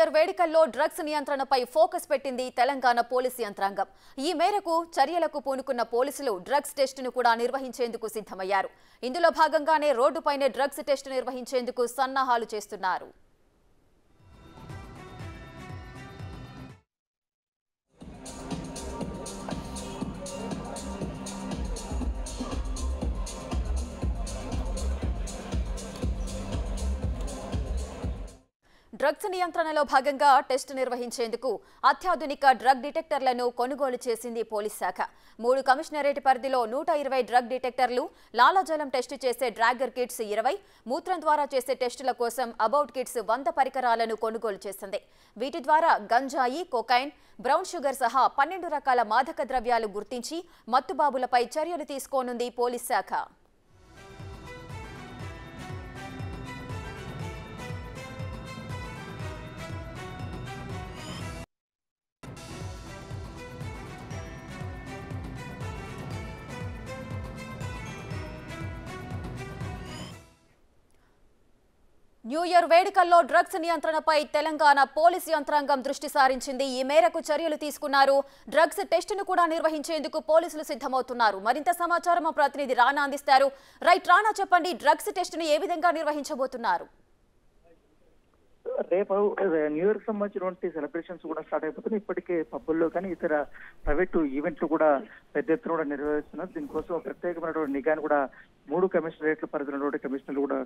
Year వేడుకల్లో drugs నియంత్రణపై focus పెట్టింది Telangana police యంత్రాంగం. ఈ మేరకు చర్యలకు పూనుకున్న పోలీసులు డ్రగ్స్ టెస్టును కూడా నిర్వహించేందుకు సిద్ధమయ్యారు. ఇందులో భాగంగానే రోడ్డుపైనే డ్రగ్స్ టెస్ట్ నిర్వహించేందుకు సన్నాహాలు చేస్తున్నారు. డ్రగ్స్ నియంత్రణలో భాగంగా టెస్ట్ నిర్వహించేందుకు అత్యాధునిక డ్రగ్ డిటెక్టర్లను కొనుగోలు చేసింది పోలీస్ శాఖ. 3 కమిషనరేట్ పరిధిలో 120 డ్రగ్ డిటెక్టర్లు, లాలాజలం టెస్టు చేసే డ్రాగర్ కిట్స్ 20, మూత్రం ద్వారా చేసే టెస్టుల కోసం అబౌట్ కిట్స్ 100 పరికరాలను కొనుగోలు చేసింది. వీటి ద్వారా గంజాయి, కొకైన్, బ్రౌన్ షుగర్ సహా 12 రకాల మాదక ద్రవ్యాలు గుర్తించి మత్తుబాబులపై చర్యలు తీసుకోనుంది పోలీస్ శాఖ. న్యూ ఇయర్ వేడుకల్లో డ్రగ్స్ నియంత్రణపై తెలంగాణ పోలీసు యంత్రాంగం దృష్టి సారించింది. ఈ మేరకు చర్యలు తీసుకున్నారు. డ్రగ్స్ టెస్టును కూడా నిర్వహించేందుకు పోలీసులు సిద్ధమవుతున్నారు. మరింత సమాచారం మా ప్రతినిధి రానా అందిస్తారు. రైట్ రానా, చెప్పండి, డ్రగ్స్ టెస్టును ఏ విధంగా నిర్వహించబోతున్నారు? రేపు న్యూ ఇయర్ సంబంధించినటువంటి సెలబ్రేషన్స్ కూడా స్టార్ట్ అయిపోతున్నాయి. ఇప్పటికే పబ్బుల్లో కానీ ఇతర ప్రైవేటు ఈవెంట్లు కూడా పెద్ద ఎత్తున కూడా నిర్వహిస్తున్నారు. దీనికోసం ప్రత్యేకమైనటువంటి నిఘాను కూడా 3 కమిషనరేట్ల పరిధిలో కమిషనర్లు కూడా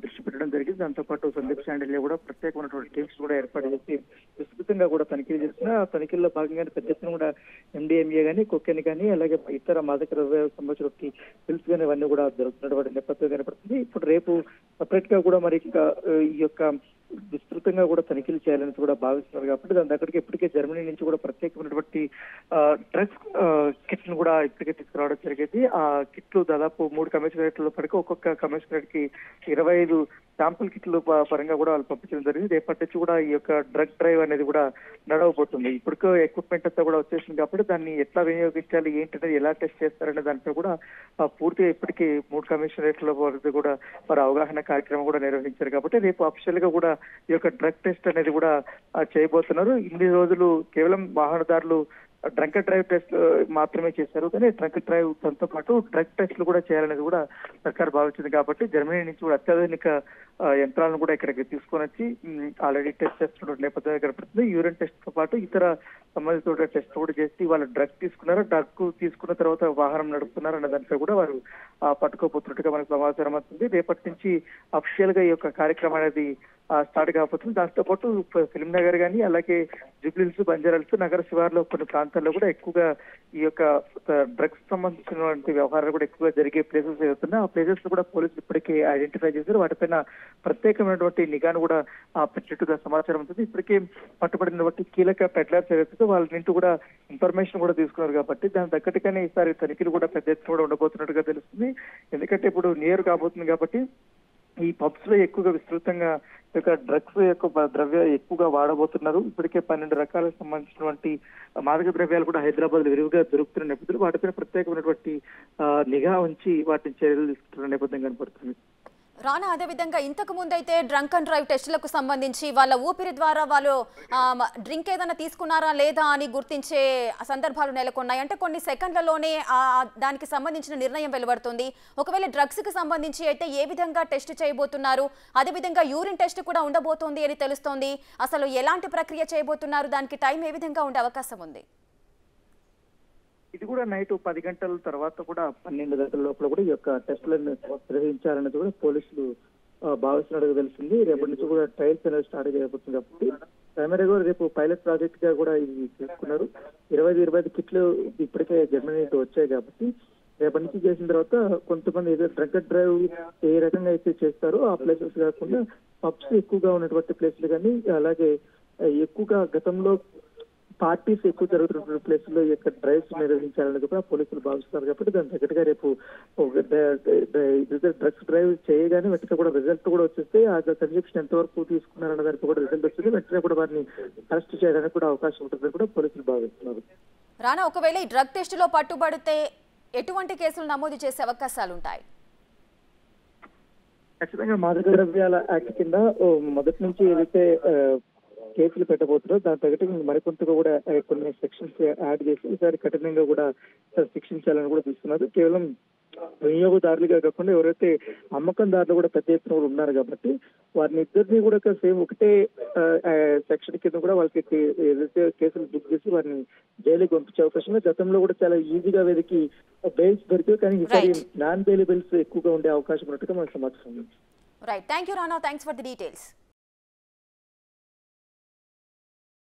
దృష్టి పెట్టడం జరిగింది. దాంతోపాటు సందీప్ శాండిల్య కూడా ప్రత్యేకమైనటువంటి టీమ్స్ కూడా ఏర్పాటు చేసి విస్తృతంగా కూడా తనిఖీలు చేస్తున్నారు. ఆ తనిఖీల్లో భాగంగానే పెద్ద ఎత్తున కూడా MDMA కానీ, కొకెన్ కానీ, అలాగే ఇతర మాదక ద్రవ్యాలకు సంబంధించిన పిల్స్ కానీ ఇవన్నీ కూడా దొరుకుతున్నటువంటి నేపథ్యం కనపడుతుంది. ఇప్పుడు రేపు సపరేట్ గా కూడా మరి ఈ యొక్క విస్తృతంగా కూడా తనిఖీలు చేయాలని కూడా భావిస్తున్నారు. కాబట్టి దాని దగ్గరికి ఇప్పటికే జర్మనీ నుంచి కూడా ప్రత్యేకమైనటువంటి డ్రగ్స్ కిట్స్ ను కూడా ఇప్పటికే తీసుకురావడం జరిగింది. ఆ కిట్లు దాదాపు 3 కమిషనరేట్ల పడికి ఒక్కొక్క కమిషనరేట్ కి 25 శాంపుల్ కిట్లు పరంగా కూడా వాళ్ళు పంపించడం జరిగింది. రేపటి నుంచి కూడా ఈ యొక్క డ్రగ్ డ్రైవ్ అనేది కూడా నడవబోతుంది. ఇప్పటికో ఎక్విప్మెంట్ అంతా కూడా వచ్చేసింది కాబట్టి దాన్ని ఎట్లా వినియోగించాలి, ఏంటనేది ఎలా టెస్ట్ చేస్తారనే దానిపై కూడా పూర్తిగా ఇప్పటికీ 3 కమిషనరేట్ల వరకు కూడా మరి అవగాహన కార్యక్రమం కూడా నిర్వహించారు. కాబట్టి రేపు అఫీషియల్ గా కూడా ఈ యొక్క డ్రగ్ టెస్ట్ అనేది కూడా చేయబోతున్నారు. ఇన్ని రోజులు కేవలం వాహనదారులు డ్రంక్ డ్రైవ్ టెస్ట్ మాత్రమే చేశారు. కానీ డ్రంక్ డ్రైవ్ దాంతో పాటు డ్రగ్ టెస్టులు కూడా చేయాలనేది కూడా సర్కార్ భావించింది. కాబట్టి జర్మనీ నుంచి కూడా అత్యాధునిక యంత్రాలను కూడా ఇక్కడికి తీసుకొని వచ్చి ఆల్రెడీ టెస్ట్ చేస్తున్న నేపథ్యం కనపడుతుంది. యూరిన్ టెస్ట్ తో పాటు ఇతర సంబంధిత టెస్ట్ కూడా చేసి వాళ్ళు డ్రగ్ తీసుకున్నారు, డ్రగ్ తీసుకున్న తర్వాత వాహనం నడుపుతున్నారు అన్న దానిపై కూడా వారు పట్టుకోబోతున్నట్టుగా మనకు సమాచారం అవుతుంది. రేపటి నుంచి అఫీషియల్ గా ఈ యొక్క కార్యక్రమం అనేది స్టార్ట్ కాబోతుంది. దాంతో పాటు ఫిల్మ్ నగర్ కానీ, అలాగే జూబ్లీహిల్స్, బంజారాహిల్స్, నగర శివార్లో కొన్ని ప్రాంతాల్లో కూడా ఎక్కువగా ఈ యొక్క డ్రగ్స్ సంబంధించినటువంటి వ్యవహారాలు కూడా ఎక్కువగా జరిగే ప్లేసెస్ అవుతున్నాయి. ఆ ప్లేసెస్ కూడా పోలీసులు ఇప్పటికే ఐడెంటిఫై చేశారు. వాటిపైన ప్రత్యేకమైనటువంటి నిఘాను కూడా పెట్టినట్టుగా సమాచారం ఉంటుంది. ఇప్పటికే పట్టుబడినటువంటి కీలక పెడ్లర్స్ ఏదైతే వాళ్ళ నుంచి కూడా ఇన్ఫర్మేషన్ కూడా తీసుకున్నారు. కాబట్టి దాని తగ్గట్టుగానే ఈసారి తనిఖీలు కూడా పెద్ద ఎత్తున కూడా ఉండబోతున్నట్టుగా తెలుస్తుంది. ఎందుకంటే ఇప్పుడు నియర్ కాబోతుంది కాబట్టి ఈ పబ్స్ లో ఎక్కువగా విస్తృతంగా డ్రగ్స్ యొక్క ద్రవ్యాలు ఎక్కువగా వాడబోతున్నారు. ఇప్పటికే 12 రకాలకు సంబంధించినటువంటి మాదక ద్రవ్యాలు కూడా హైదరాబాద్ విరివిగా దొరుకుతున్న నేపథ్యంలో వాటిపైన ప్రత్యేకమైనటువంటి నిఘా ఉంచి వాటిని చర్యలు తీసుకుంటున్న నేపథ్యం కనపడుతుంది. రానా, అదేవిధంగా ఇంతకు ముందైతే డ్రంక్ అండ్ డ్రైవ్ టెస్టులకు సంబంధించి వాళ్ళ ఊపిరి ద్వారా వాళ్ళు డ్రింక్ ఏదైనా తీసుకున్నారా లేదా అని గుర్తించే సందర్భాలు నెలకొన్నాయి. అంటే కొన్ని సెకండ్లలోనే దానికి సంబంధించిన నిర్ణయం వెలువడుతుంది. ఒకవేళ డ్రగ్స్ కి సంబంధించి అయితే ఏ విధంగా టెస్ట్ చేయబోతున్నారు, అదేవిధంగా యూరిన్ టెస్ట్ కూడా ఉండబోతోంది అని తెలుస్తోంది. అసలు ఎలాంటి ప్రక్రియ చేయబోతున్నారు, దానికి టైం ఏ విధంగా ఉండే అవకాశం ఉంది? ఇది కూడా నైట్ 10 గంటల తర్వాత కూడా 12 గంటల లోపల కూడా ఈ యొక్క టెస్టులను నిర్వహించాలనేది కూడా పోలీసులు భావిస్తున్నట్టుగా తెలిసింది. రేపటి నుంచి కూడా ట్రయల్స్ అనేది స్టార్ట్ చేయబోతుంది. కాబట్టి ప్రైమరీగా రేపు పైలట్ ప్రాజెక్ట్ గా కూడా ఇది తీసుకున్నారు. 25 కిట్లు ఇప్పటికే జర్మనీ నుంచి వచ్చాయి. కాబట్టి రేపటి నుంచి చేసిన తర్వాత కొంతమంది ఏదో డ్రంక్ అండ్ డ్రైవ్ ఏ రకంగా అయితే చేస్తారో ఆ ప్లేసెస్ కాకుండా పబ్స్ ఎక్కువగా ఉన్నటువంటి ప్లేసులు కానీ, అలాగే ఎక్కువగా గతంలో పార్టీస్ ఎక్కువ జరుగుతున్న ప్లేస్ లో యొక్క డ్రైవ్స్ నిర్వహించాలనేది కూడా పోలీసులు భావిస్తారు. కాబట్టి దాని తగ్గట్టుగా రేపు డ్రగ్స్ డ్రైవ్ చేయగానే వెంటనే కూడా రిజల్ట్ కూడా వచ్చేస్తే ఆ కన్విక్షన్ ఎంతవరకు తీసుకున్నారన్న దానికి కూడా రిజల్ట్ వస్తుంది. వెంటనే కూడా వారిని అరెస్ట్ చేయడానికి కూడా అవకాశం ఉంటుందని కూడా పోలీసులు భావిస్తున్నారు. రానా, ఒకవేళ ఈ డ్రగ్ టెస్ట్ లో పట్టుబడితే ఎటువంటి కేసులు నమోదు చేసే అవకాశాలు ఉంటాయి? ఖచ్చితంగా మాదక ద్రవ్యాల యాక్ట్ కింద మొదటి నుంచి ఏదైతే కేసులు పెట్టబోతున్నారు. దాని తగ్గట్టు మరికొంతగా కూడా కొన్ని సెక్షన్స్ యాడ్ చేసి ఈసారి కఠినంగా కూడా శిక్షించాలని కూడా చూస్తున్నారు. కేవలం వినియోగదారులుగా కాకుండా ఎవరైతే అమ్మకందారులు కూడా పెద్ద ఎత్తున కూడా ఉన్నారు కాబట్టి వారిని ఇద్దరిని కూడా సేమ్ ఒకటే సెక్షన్ కింద కూడా వాళ్ళకి ఏదైతే కేసులు బుక్ చేసి వారిని జైలుకి పంపించే అవకాశం ఉంది. గతంలో కూడా చాలా ఈజీగా వీరికి బెయిల్స్ దొరికాయి, కానీ ఈసారి నాన్ బెయిల్ బెయిల్స్ ఎక్కువగా ఉండే అవకాశం ఉన్నట్టుగా మనకు సమాచారం ఉంది. Right, thank you Rana, thanks for the details.